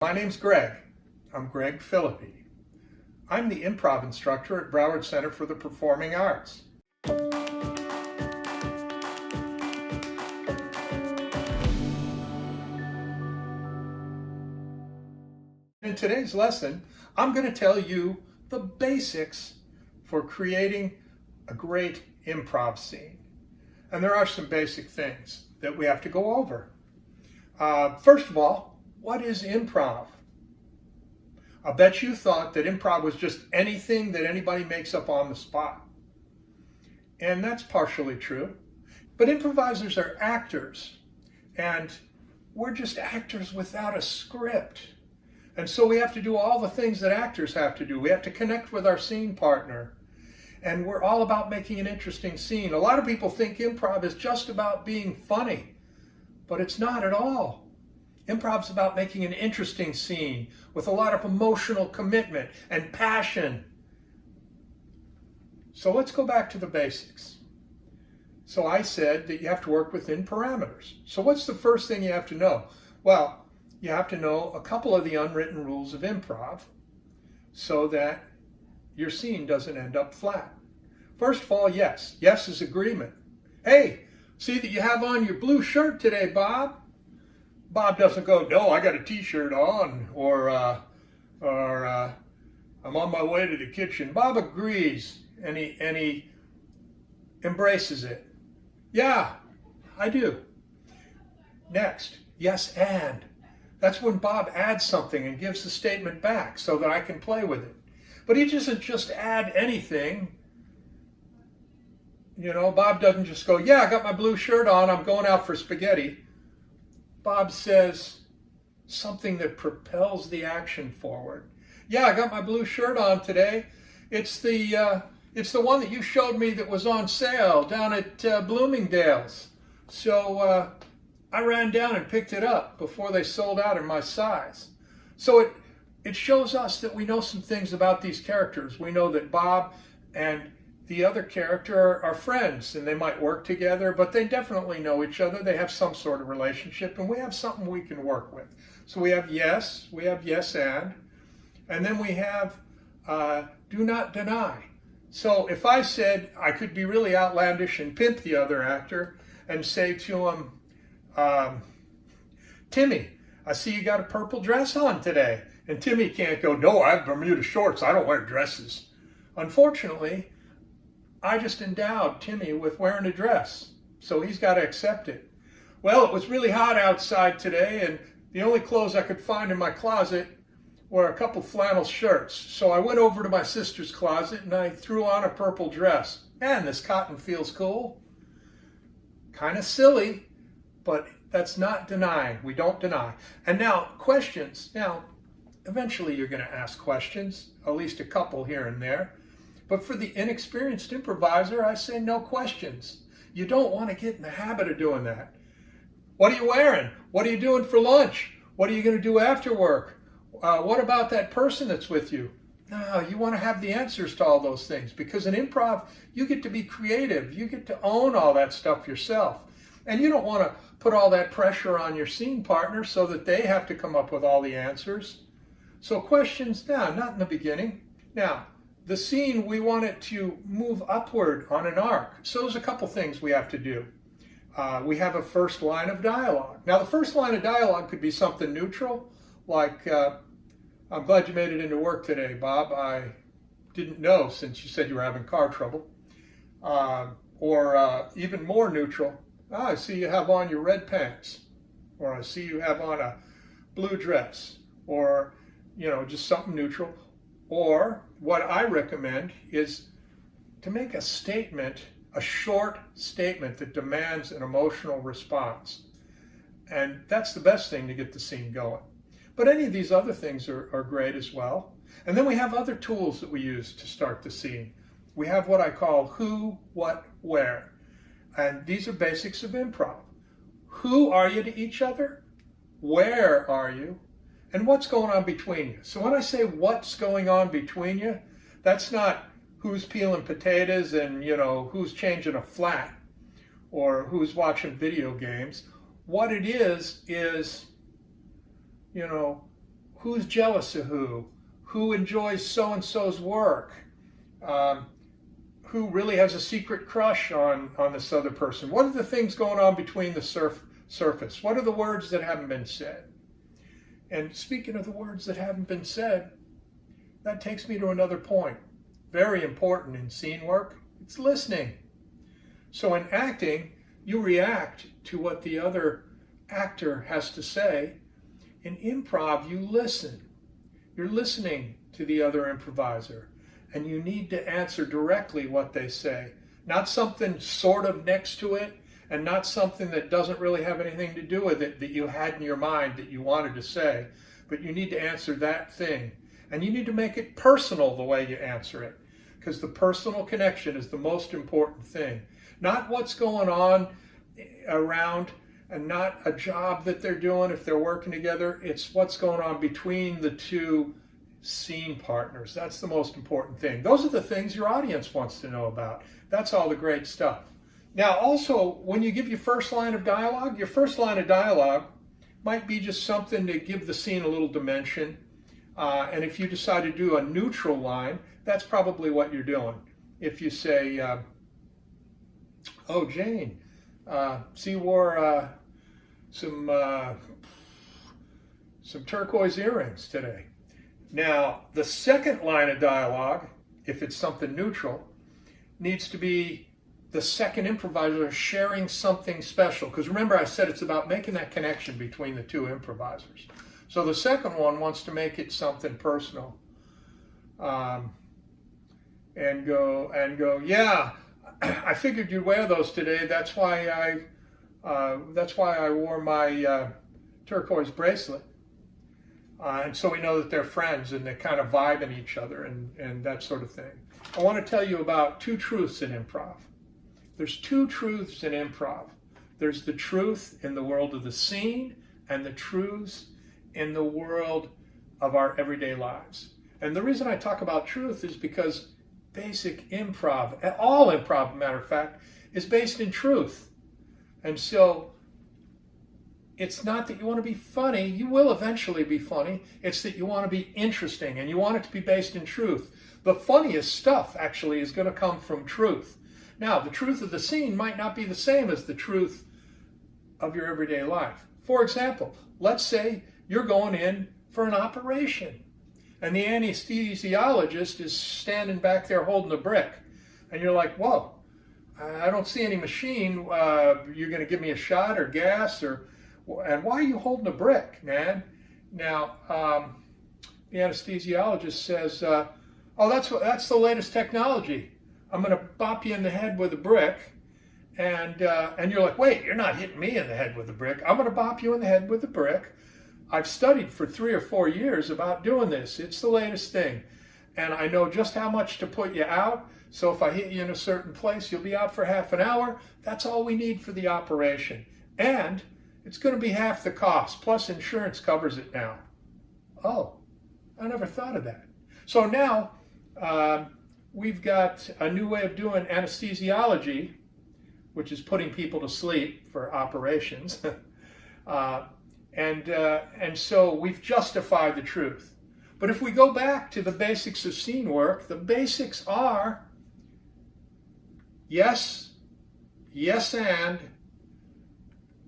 My name's Greg. I'm Greg Philippi. I'm the improv instructor at Broward Center for the Performing Arts. In today's lesson, I'm going to tell you the basics for creating a great improv scene. And there are some basic things that we have to go over. First of all, what is improv? I bet you thought that improv was just anything that anybody makes up on the spot. And that's partially true. But improvisers are actors. And we're just actors without a script. And so we have to do all the things that actors have to do. We have to connect with our scene partner. And we're all about making an interesting scene. A lot of people think improv is just about being funny. But it's not at all. Improv's about making an interesting scene with a lot of emotional commitment and passion. So let's go back to the basics. So I said that you have to work within parameters. So what's the first thing you have to know? Well, you have to know a couple of the unwritten rules of improv so that your scene doesn't end up flat. First of all, yes. Yes is agreement. Hey, see that you have on your blue shirt today, Bob. Bob doesn't go, no, I got a t-shirt on, or I'm on my way to the kitchen. Bob agrees, and he embraces it. Yeah, I do. Next, yes, and. That's when Bob adds something and gives the statement back so that I can play with it. But he doesn't just add anything. You know, Bob doesn't just go, yeah, I got my blue shirt on, I'm going out for spaghetti. Bob says something that propels the action forward. Yeah, I got my blue shirt on today. It's the one that you showed me that was on sale down at Bloomingdale's. So I ran down and picked it up before they sold out in my size. So it shows us that we know some things about these characters. We know that Bob and the other character are friends, and they might work together, but they definitely know each other. They have some sort of relationship, and we have something we can work with. So we have yes and then we have do not deny. So if I said, I could be really outlandish and pimp the other actor and say to him, Timmy, I see you got a purple dress on today. And Timmy can't go, no, I have Bermuda shorts. I don't wear dresses. Unfortunately, I just endowed Timmy with wearing a dress, so he's got to accept it. Well, it was really hot outside today, and the only clothes I could find in my closet were a couple flannel shirts. So I went over to my sister's closet and I threw on a purple dress. Man, this cotton feels cool. Kind of silly, but that's not denying. We don't deny. And now, questions. Now, eventually you're going to ask questions, at least a couple here and there. But for the inexperienced improviser, I say no questions. You don't want to get in the habit of doing that. What are you wearing? What are you doing for lunch? What are you going to do after work? What about that person that's with you? No, you want to have the answers to all those things, because in improv, you get to be creative. You get to own all that stuff yourself. And you don't want to put all that pressure on your scene partner so that they have to come up with all the answers. So questions, no, not in the beginning. Now, the scene, we want it to move upward on an arc. So there's a couple things we have to do. We have a first line of dialogue. Now, the first line of dialogue could be something neutral, like, I'm glad you made it into work today, Bob. I didn't know since you said you were having car trouble. Or even more neutral, I see you have on your red pants. Or I see you have on a blue dress. Or, you know, just something neutral. Or what I recommend is to make a statement, a short statement that demands an emotional response. And that's the best thing to get the scene going. But any of these other things are great as well. And then we have other tools that we use to start the scene. We have what I call who, what, where. And these are basics of improv. Who are you to each other? Where are you? And what's going on between you? So when I say what's going on between you, that's not who's peeling potatoes and, you know, who's changing a flat or who's watching video games. What it is, you know, who's jealous of who enjoys so-and-so's work, who really has a secret crush on this other person. What are the things going on between the surface? What are the words that haven't been said? And speaking of the words that haven't been said, that takes me to another point. Very important in scene work, it's listening. So in acting, you react to what the other actor has to say. In improv, you listen. You're listening to the other improviser, and you need to answer directly what they say. Not something sort of next to it, and not something that doesn't really have anything to do with it that you had in your mind that you wanted to say, but you need to answer that thing. And you need to make it personal the way you answer it, because the personal connection is the most important thing. Not what's going on around, and not a job that they're doing if they're working together. It's what's going on between the two scene partners. That's the most important thing. Those are the things your audience wants to know about. That's all the great stuff. Now, also, when you give your first line of dialogue, your first line of dialogue might be just something to give the scene a little dimension. And if you decide to do a neutral line, that's probably what you're doing. If you say, oh, Jane, see, you wore some turquoise earrings today. Now, the second line of dialogue, if it's something neutral, needs to be the second improviser sharing something special. Because remember, I said it's about making that connection between the two improvisers. So the second one wants to make it something personal. And go, yeah, I figured you'd wear those today. That's why I wore my turquoise bracelet. And so we know that they're friends and they kind of vibe in each other and that sort of thing. I want to tell you about two truths in improv. There's two truths in improv. There's the truth in the world of the scene and the truths in the world of our everyday lives. And the reason I talk about truth is because basic improv, all improv, matter of fact, is based in truth. And so it's not that you want to be funny. You will eventually be funny. It's that you want to be interesting and you want it to be based in truth. The funniest stuff actually is going to come from truth. Now, the truth of the scene might not be the same as the truth of your everyday life. For example, let's say you're going in for an operation and the anesthesiologist is standing back there holding a brick. And you're like, whoa, I don't see any machine. You're going to give me a shot or gas and why are you holding a brick, man? Now, the anesthesiologist says, oh, that's the latest technology. I'm going to bop you in the head with a brick. And you're like, wait, you're not hitting me in the head with a brick. I'm going to bop you in the head with a brick. I've studied for 3 or 4 years about doing this. It's the latest thing. And I know just how much to put you out. So if I hit you in a certain place, you'll be out for half an hour. That's all we need for the operation. And it's going to be half the cost. Plus insurance covers it now. Oh, I never thought of that. So now we've got a new way of doing anesthesiology, which is putting people to sleep for operations. And so we've justified the truth. But if we go back to the basics of scene work, the basics are yes, yes and,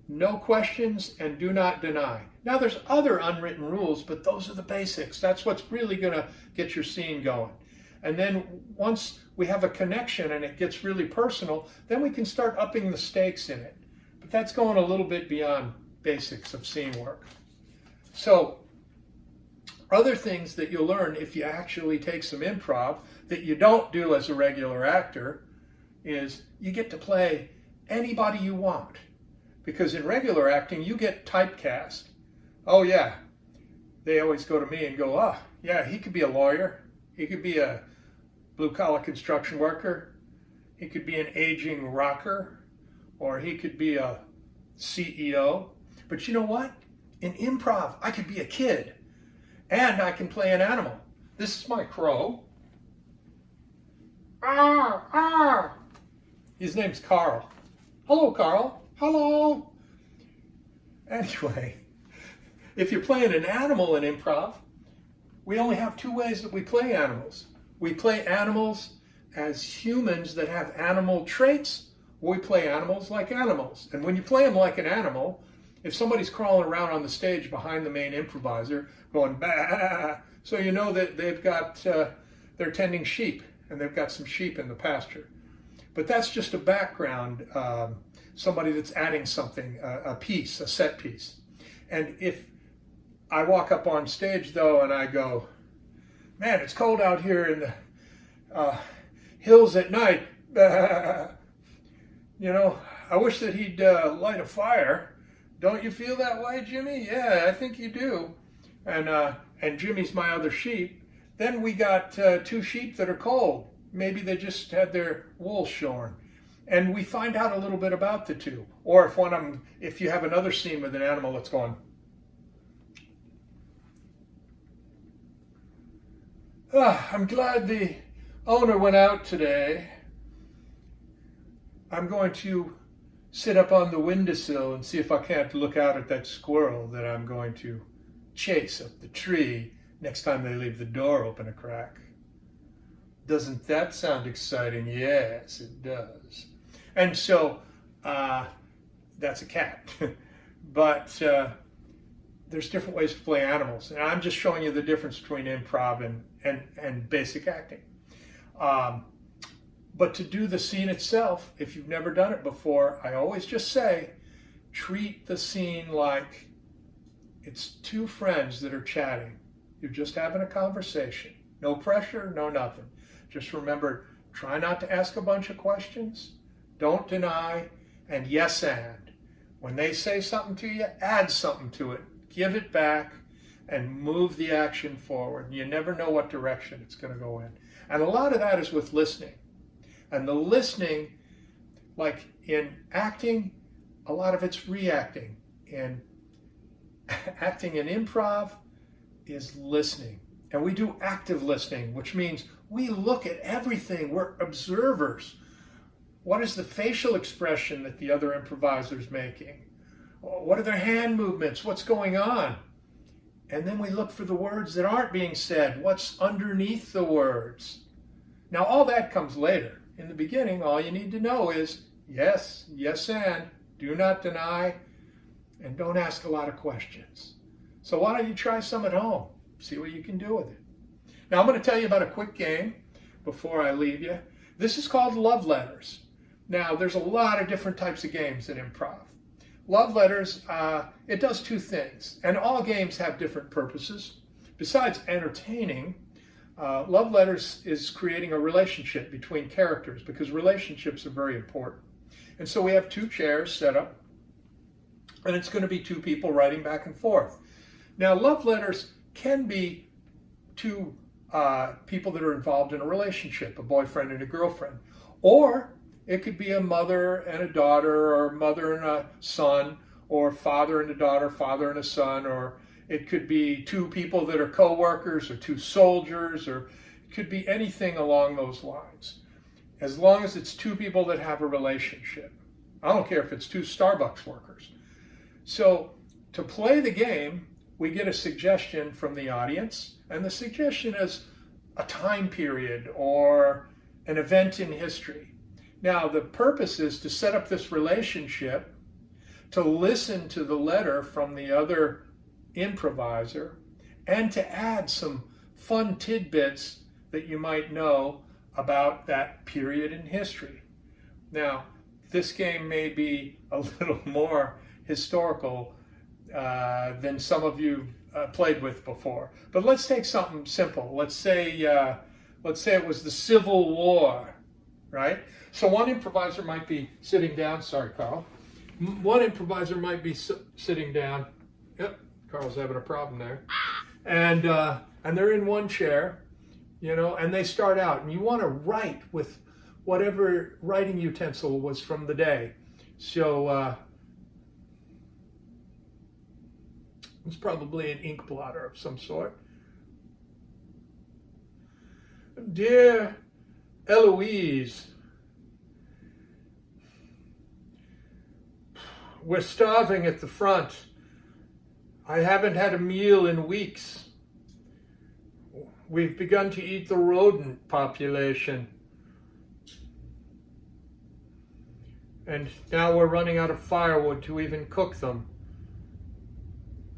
no questions, and do not deny. Now there's other unwritten rules, but those are the basics. That's what's really going to get your scene going. And then once we have a connection and it gets really personal, then we can start upping the stakes in it. But that's going a little bit beyond basics of scene work. So other things that you'll learn if you actually take some improv that you don't do as a regular actor is you get to play anybody you want. Because in regular acting, you get typecast. Oh yeah, they always go to me and go, oh yeah, he could be a lawyer. He could be a blue-collar construction worker. He could be an aging rocker. Or he could be a CEO. But you know what? In improv, I could be a kid. And I can play an animal. This is my crow. Ah, ah. His name's Carl. Hello, Carl. Hello. Anyway, if you're playing an animal in improv, we only have two ways that we play animals. We play animals as humans that have animal traits, or we play animals like animals. And when you play them like an animal, if somebody's crawling around on the stage behind the main improviser going, bah, so you know that they've got, they're tending sheep, and they've got some sheep in the pasture. But that's just a background, somebody that's adding something, a piece, a set piece. And if I walk up on stage, though, and I go, man, it's cold out here in the hills at night. You know, I wish that he'd light a fire. Don't you feel that way, Jimmy? Yeah, I think you do. And Jimmy's my other sheep. Then we got two sheep that are cold. Maybe they just had their wool shorn. And we find out a little bit about the two. Or if you have another scene with an animal that's going, I'm glad the owner went out today. I'm going to sit up on the windowsill and see if I can't look out at that squirrel that I'm going to chase up the tree next time they leave the door open a crack. Doesn't that sound exciting? Yes, it does. And so that's a cat. But there's different ways to play animals. And I'm just showing you the difference between improv and basic acting. But to do the scene itself, if you've never done it before, I always just say, treat the scene like it's two friends that are chatting. You're just having a conversation. No pressure, no nothing. Just remember, try not to ask a bunch of questions. Don't deny, and yes and. When they say something to you, add something to it. Give it back and move the action forward. You never know what direction it's going to go in. And a lot of that is with listening. And the listening, like in acting, a lot of it's reacting. In acting in improv is listening. And we do active listening, which means we look at everything. We're observers. What is the facial expression that the other improviser's making? What are their hand movements? What's going on? And then we look for the words that aren't being said. What's underneath the words? Now, all that comes later. In the beginning, all you need to know is yes, yes, and do not deny, and don't ask a lot of questions. So why don't you try some at home? See what you can do with it. Now, I'm going to tell you about a quick game before I leave you. This is called Love Letters. Now, there's a lot of different types of games in improv. Love Letters, it does two things, and all games have different purposes. Besides entertaining, Love Letters is creating a relationship between characters because relationships are very important. And so we have two chairs set up, and it's going to be two people writing back and forth. Now, Love Letters can be two people that are involved in a relationship, a boyfriend and a girlfriend, or it could be a mother and a daughter, or mother and a son, or father and a daughter, father and a son, or it could be two people that are co-workers, or two soldiers, or it could be anything along those lines. As long as it's two people that have a relationship. I don't care if it's two Starbucks workers. So to play the game, we get a suggestion from the audience, and the suggestion is a time period or an event in history. Now, the purpose is to set up this relationship, to listen to the letter from the other improviser, and to add some fun tidbits that you might know about that period in history. Now, this game may be a little more historical than some of you played with before. But let's take something simple. Let's say it was the Civil War, right? So one improviser might be sitting down. Sorry, Carl. One improviser might be sitting down. Yep, Carl's having a problem there. And they're in one chair, you know, and they start out. And you want to write with whatever writing utensil was from the day. So it's probably an ink blotter of some sort. Dear Eloise, we're starving at the front. I haven't had a meal in weeks. We've begun to eat the rodent population. And now we're running out of firewood to even cook them.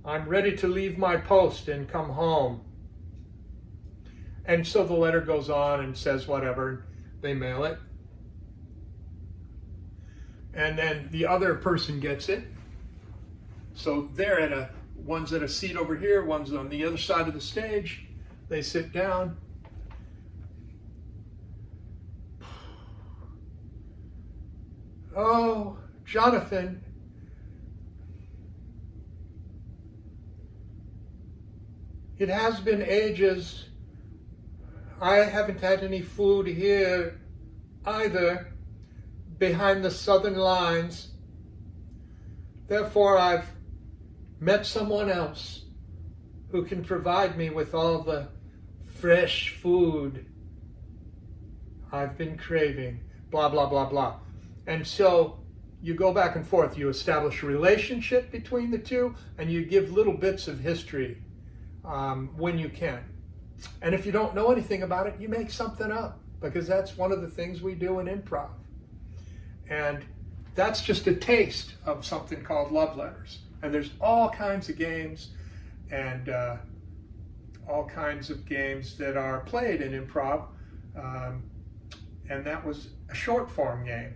I'm ready to leave my post and come home. And so the letter goes on and says whatever. They mail it. And then the other person gets it. So they're one's at a seat over here, one's on the other side of the stage. They sit down. Oh, Jonathan. It has been ages. I haven't had any food here either, behind the southern lines. Therefore, I've met someone else who can provide me with all the fresh food I've been craving, blah, blah, blah, blah. And so you go back and forth. You establish a relationship between the two, and you give little bits of history when you can. And if you don't know anything about it, you make something up, because that's one of the things we do in improv. And that's just a taste of something called love letters. And there's all kinds of games and all kinds of games that are played in improv. And that was a short form game.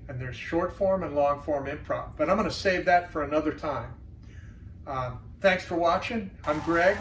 And there's short form and long form improv. But I'm going to save that for another time. Thanks for watching. I'm Greg.